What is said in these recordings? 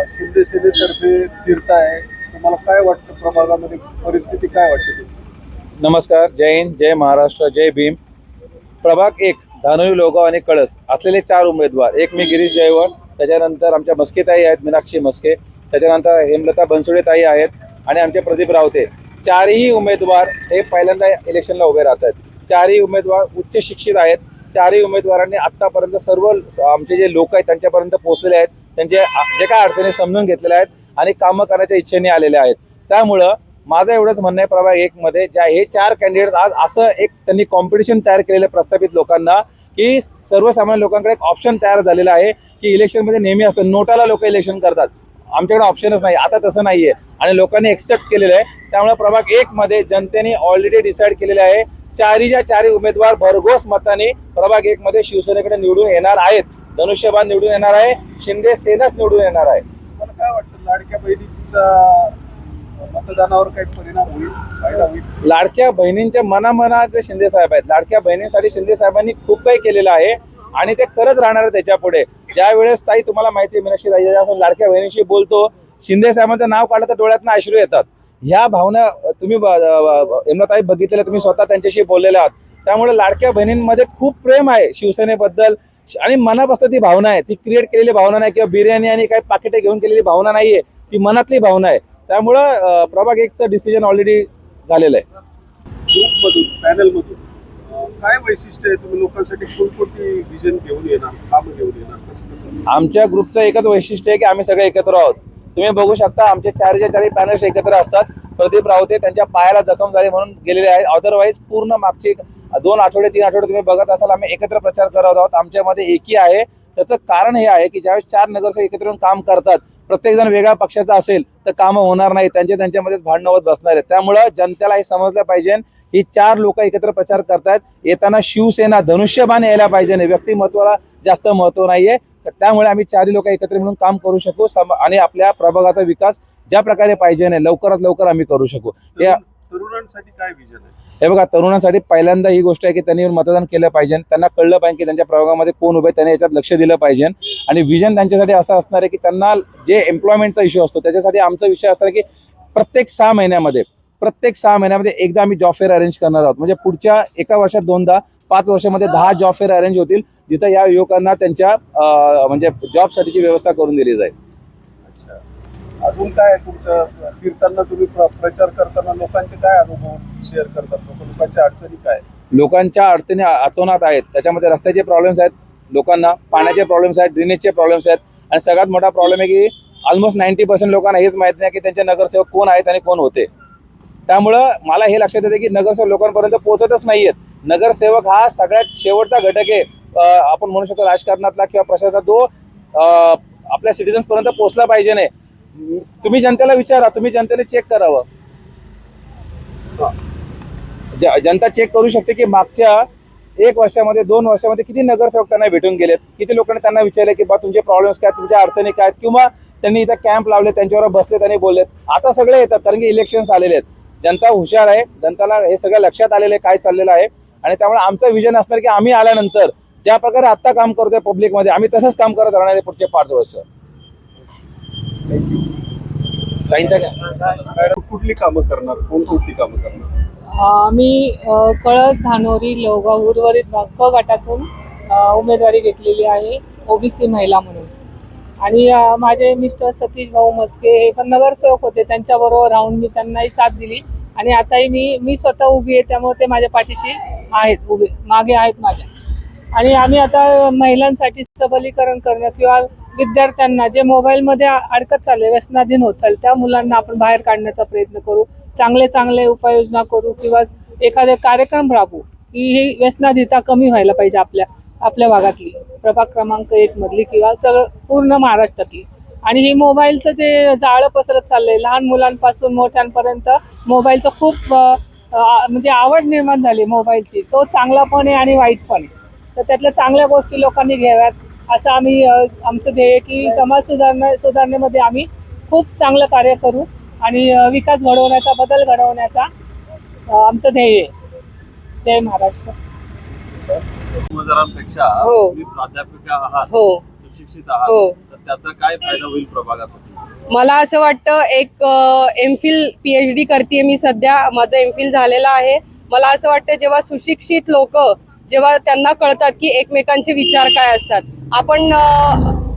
शिंदे सेनेतर्फे फिरताय, तुम्हाला काय वाटतं? प्रभागामध्ये परिस्थिती काय वाटते तुमची? नमस्कार, जय हिंद, जय महाराष्ट्र, जय भीम. प्रभाग 1 धानोरी, लोगाव आणि कळस असलेले 4 उमेदवार. एक मी गिरीश जयवळ, त्याच्यानंतर आमच्या मस्केताई आहेत, मीनाक्षी मस्के, त्याच्यानंतर हेमलता बनसोडेताई आहेत आणि आमचे प्रदीप रावते. 4ही उमेदवार हे पहिल्यांदा इलेक्शनला उभे राहतात. 4ही उमेदवार उच्च शिक्षित आहेत. 4ही उमेदवारांनी आत्तापर्यंत सर्व आमचे जे लोक आहेत त्यांच्यापर्यंत पोहोचलेले आहेत, त्यांचे जे काय अडचणी समजून घेतलेल्या आहेत आणि कामं करण्याच्या इच्छेने आलेले आहेत. त्यामुळं माझं एवढंच म्हणणं आहे, प्रभाग 1 मध्ये ज्या हे 4 कॅन्डिडेट आज असं एक त्यांनी कॉम्पिटिशन तयार केलेलं प्रस्थापित लोकांना, की सर्वसामान्य लोकांकडे एक ऑप्शन तयार झालेला आहे की इलेक्शनमध्ये नेहमी असतं नोटाला लोक इलेक्शन करतात, आमच्याकडे ऑप्शनच नाही. आता तसं नाहीये आणि लोकांनी एक्सेप्ट केलेलं आहे. त्यामुळे प्रभाग 1 मध्ये जनतेने ऑलरेडी डिसाईड केलेले आहे, 4च्या 4 उमेदवार भरघोस मताने प्रभाग 1 मध्ये शिवसेनेकडे निवडून येणार आहेत. धनुष्यबाण निवडून येणार आहे, शिंदे सेनाच निवडून येणार आहे. मला काय वाटतं, लाडक्या बहिणीचा मतदानावर काही परिणाम होईल, फायदा होईल? लाडक्या बहिणींच्या मनामनात शिंदे साहेब आहेत. लाडक्या बहिणींसाठी शिंदे साहेबांनी खूप काही केलेलं आहे आणि ते करत राहणार आहे त्याच्या पुढे. ज्या वेळेस ताई तुम्हाला माहिती आहे, मीनाक्षी ताई आपण लाडक्या बहिणीशी बोलतो, शिंदे साहेबांचं नाव काढलं तर डोळ्यातनं अश्रू येतात. ह्या भावना तुम्ही हेमलताई बघितलेल्या, तुम्ही स्वतः त्यांच्याशी बोललेले आहात. त्यामुळे लाडक्या बहिणींमध्ये खूप प्रेम आहे शिवसेनेबद्दल आणि मनापासून ती भावना आहे. ती क्रिएट केलेली भावना नाही किंवा बिर्याणी आणि काही पाकिटे घेऊन केलेली भावना नाहीये, ती मनातली भावना आहे. त्यामुळं प्रभाग 1चं डिसिजन ऑलरेडी झालेलं आहे. ग्रुपमधून, पॅनलमधून काय वैशिष्ट्य आहे? तुम्ही लोकांसाठी कोणकोणती विजन घेऊन येणार, काम घेऊन येणार, कसं? आमच्या ग्रुपचं एकच वैशिष्ट्य आहे की आम्ही सगळे एकत्र आहोत. तुम्ही बघू शकता आमचे 4च्या 4 पॅनल्स एकत्र असतात. प्रदीप रावते त्यांच्या पायाला जखम झाली म्हणून गेलेले आहेत. अदरवाईज पूर्ण मागचे 2 आठवडे 3 आठवडे तुम्ही बघत असाल आम्ही एकत्र प्रचार करत आहोत. आमच्यामध्ये एकी आहे. त्याचं कारण हे आहे की ज्यावेळेस 4 नगरसेवक एकत्र येऊन काम करतात, प्रत्येक जण वेगळ्या पक्षाचा असेल तर कामं होणार नाही, त्यांच्यामध्येच भांडणं होत बसणार आहेत. त्यामुळं जनतेला हे समजलं पाहिजे, ही 4 लोक एकत्र प्रचार करतायत. येताना शिवसेना धनुष्यबाण यायला पाहिजे, व्यक्तिमत्वाला जास्त महत्व नाहीये. त्यामुळे आम्ही 4ही लोक एकत्र म्हणून काम करू शकू आणि आपल्या प्रभागाचा विकास ज्या प्रकारे पाहिजे नाही लवकरात लवकर आम्ही करू शकू. तरुणांसाठी काय विजन आहे? हे बघा, तरुणांसाठी पहिल्यांदा ही गोष्ट आहे की त्यांनी मतदान केलं पाहिजे. त्यांना कळलं पाहिजे की त्यांच्या प्रभागामध्ये कोण उभे, त्यांनी याच्यात लक्ष दिलं पाहिजे. आणि विजन त्यांच्यासाठी असं असणार आहे की त्यांना जे एम्प्लॉयमेंटचा इश्यू असतो त्याच्यासाठी आमचा विषय असणार की प्रत्येक 6 महिन्यामध्ये एकदा आम्ही जॉब फेअर अरेंज करणार आहोत. म्हणजे पुढच्या 1 वर्षात 2दा, 5 वर्षामध्ये 10 जॉब फेअर अरेंज होतील, जिथं या युवकांना त्यांच्या म्हणजे जॉबसाठीची व्यवस्था करून दिली जाईल. अच्छा, अजून काय तुमचं फिरताना तुम्ही प्रचार करताना लोकांचे काय अनुभव शेअर करतात? लोकांच्या अडचणी काय? लोकांच्या अडचणी अतोनात आहेत. त्याच्यामध्ये रस्त्याचे प्रॉब्लेम्स आहेत, लोकांना पाण्याचे प्रॉब्लेम्स आहेत, ड्रेनेजचे प्रॉब्लेम्स आहेत आणि सगळ्यात मोठा प्रॉब्लेम आहे की ऑलमोस्ट 90% लोकांना हेच माहित नाही की त्यांचे नगरसेवक कोण आहेत आणि कोण होते. त्यामुळं मला हे लक्षात येते की नगरसेवक लोकांपर्यंत पोहोचतच नाहीयेत. नगरसेवक हा सगळ्यात शेवटचा घटक आहे, आपण म्हणू शकतो राजकारणातला किंवा प्रशासनात, जो आपल्या सिटिझन्स पर्यंत पोहोचला पाहिजे. नाही, तुम्ही जनतेला विचारा, तुम्ही जनतेने चेक करावं. जनता चेक करू शकते की मागच्या 1 वर्षामध्ये 2 वर्षामध्ये किती नगरसेवक त्यांना भेटून गेलेत, किती लोकांनी त्यांना विचारले की बा तुमचे प्रॉब्लेम्स काय, तुमच्या अडचणी काय, किंवा त्यांनी इथं कॅम्प लावले, त्यांच्यावर बसले, त्यांनी बोललेत. आता सगळे येतात कारण की इलेक्शन्स आलेले आहेत. जनता हुशार आहे, जनताला हे सगळं लक्षात आलेलं आहे काय चाललेलं आहे. आणि त्यामुळे आमचं विजन असणार की आम्ही आल्यानंतर ज्या प्रकारे आत्ता काम करतोय पब्लिकमध्ये, आम्ही तसंच काम करत राहणार आहे पुढचे 5 वर्ष. कुठली कामं करणार, कोणकोणती कामं करणार? मी कळस, धानोरी, लोगाव, उर्वरित भाग गटातून उमेदवारी घेतलेली आहे, ओबीसी महिला म्हणून. आणि माझे मिस्टर सतीश भाऊ मस्के हे पण नगरसेवक होते, त्यांच्याबरोबर राहून मी त्यांनाही साथ दिली आणि आताही मी स्वतः उभी आहे, त्यामुळे ते माझ्या पाठीशी आहेत, उभे मागे आहेत माझ्या. आणि आम्ही आता महिलांसाठी सबलीकरण करणं किंवा विद्यार्थ्यांना जे मोबाईलमध्ये अडकत चालले, व्यसनाधीन होत चालले, त्या मुलांना आपण बाहेर काढण्याचा प्रयत्न करू, चांगले उपाययोजना करू किंवा एखादे कार्यक्रम राबवू की ही व्यसनाधीनता कमी व्हायला पाहिजे आपल्या भागातली, प्रभाग क्रमांक 1 मधली किंवा सगळं पूर्ण महाराष्ट्रातली. आणि ही मोबाईलचं जे जाळं पसरत चाललंय, लहान मुलांपासून मोठ्यांपर्यंत मोबाईलचं खूप म्हणजे आवड निर्माण झाली मोबाईलची. तो चांगला पण आहे आणि वाईट पण आहे, तर त्यातल्या चांगल्या गोष्टी लोकांनी घ्याव्यात असं आम्ही आमचं ध्येय की समाज सुधारणेमध्ये आम्ही खूप चांगलं कार्य करू आणि विकास घडवण्याचा, बदल घडवण्याचा आमचं ध्येय आहे. जय महाराष्ट्र. उमेदवारांपेक्षा हो. तुम्ही प्राध्यापिका आहात, हो, सुशिक्षित आहात, हो. तर त्याचा काय फायदा होईल प्रभागासाठी? मला असं वाटतं एक एमफिल PhD करते मी सध्या. माझं एमफिल झालेलं आहे. मला असं वाटतं जेव्हा सुशिक्षित लोक जेव्हा त्यांना कळतात की एकमेकांचे विचार काय असतात, आपण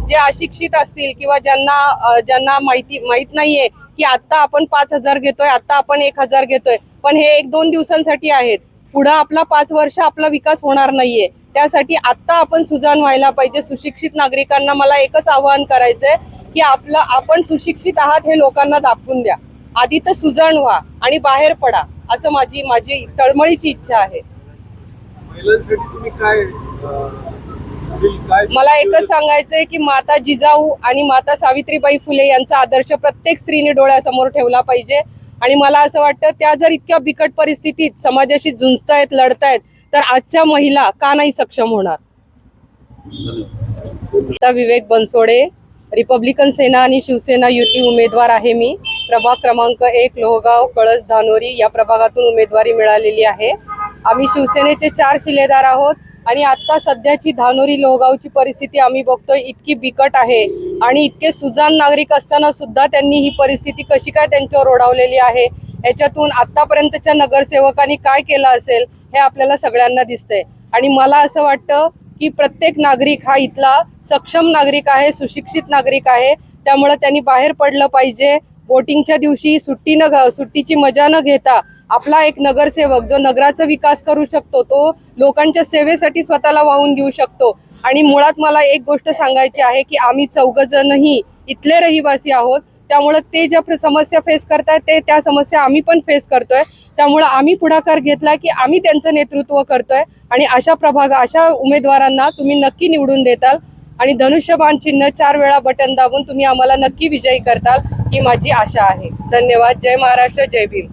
जे अशिक्षित असतील किंवा ज्यांना माहित नाहीये की आत्ता आपण 5,000 घेतोय, आत्ता आपण 1,000 घेतोय, पण हे 1-2 दिवसांसाठी आहेत. पुढं आपला 5 वर्ष आपला विकास होणार नाहीये. त्यासाठी आत्ता आपण सुजाण व्हायला पाहिजे. सुशिक्षित नागरिकांना मला एकच आवाहन करायचंय की आपण सुशिक्षित आहात हे लोकांना दाखवून द्या. आधी तर सुजाण व्हा आणि बाहेर पडा, असं माझी तळमळीची इच्छा आहे. महिलांसाठी तुम्ही काय काय मला एकच सांगायचंय की माता जिजाऊ आणि माता सावित्रीबाई फुले यांचा आदर्श प्रत्येक स्त्रीने डोळ्यासमोर ठेवला पाहिजे. आणि मला असं वाटतं त्या जर इतक्या बिकट परिस्थितीत समाजाशी झुंजतायत, लढतायत, तर आजच्या महिला का नाही सक्षम होणार. आता विवेक बनसोडे, रिपब्लिकन सेना आणि शिवसेना युती उमेदवार आहे मी. प्रभाग क्रमांक 1 लोहगाव, कळस, धानोरी या प्रभागातून उमेदवारी मिळालेली आहे. आम्ही शिवसेनेचे 4 शिलेदार आहोत आणि आता सध्याची धानोरी लोहगावची परिस्थिती आम्ही बघतोय इतकी बिकट आहे आणि इतके सुजाण नागरिक असताना सुद्धा त्यांनी ही परिस्थिती कशी काय त्यांच्यावर ओढावलेली आहे. याच्यातून आतापर्यंतच्या नगरसेवकांनी काय केलं असेल हे आपल्याला सगळ्यांना दिसतंय. आणि मला असं वाटतं की प्रत्येक नागरिक हा इथला सक्षम नागरिक आहे, सुशिक्षित नागरिक आहे. त्यामुळे त्यांनी बाहेर पडलं पाहिजे. वोटिंगच्या दिवशी सुट्टीची मजा न घेता आपला एक नगरसेवक जो नगराचा विकास करू शकतो, तो लोकांच्या सेवेसाठी स्वतःला वाहून घेऊ शकतो. आणि मुळात मला एक गोष्ट सांगायची आहे की आम्ही 4 जणही इथले रहिवासी आहोत. त्यामुळे ते ज्या समस्या फेस करतायत त्या समस्या आम्ही पण फेस करतोय. त्यामुळे आम्ही पुढाकार घेतला की आम्ही त्यांचं नेतृत्व करतोय आणि अशा उमेदवारांना तुम्ही नक्की निवडून देताल आणि धनुष्यबाण चिन्ह 4 वेळा बटन दाबून तुम्ही आम्हाला नक्की विजयी करताल ही माझी आशा आहे. धन्यवाद. जय महाराष्ट्र, जय भीम.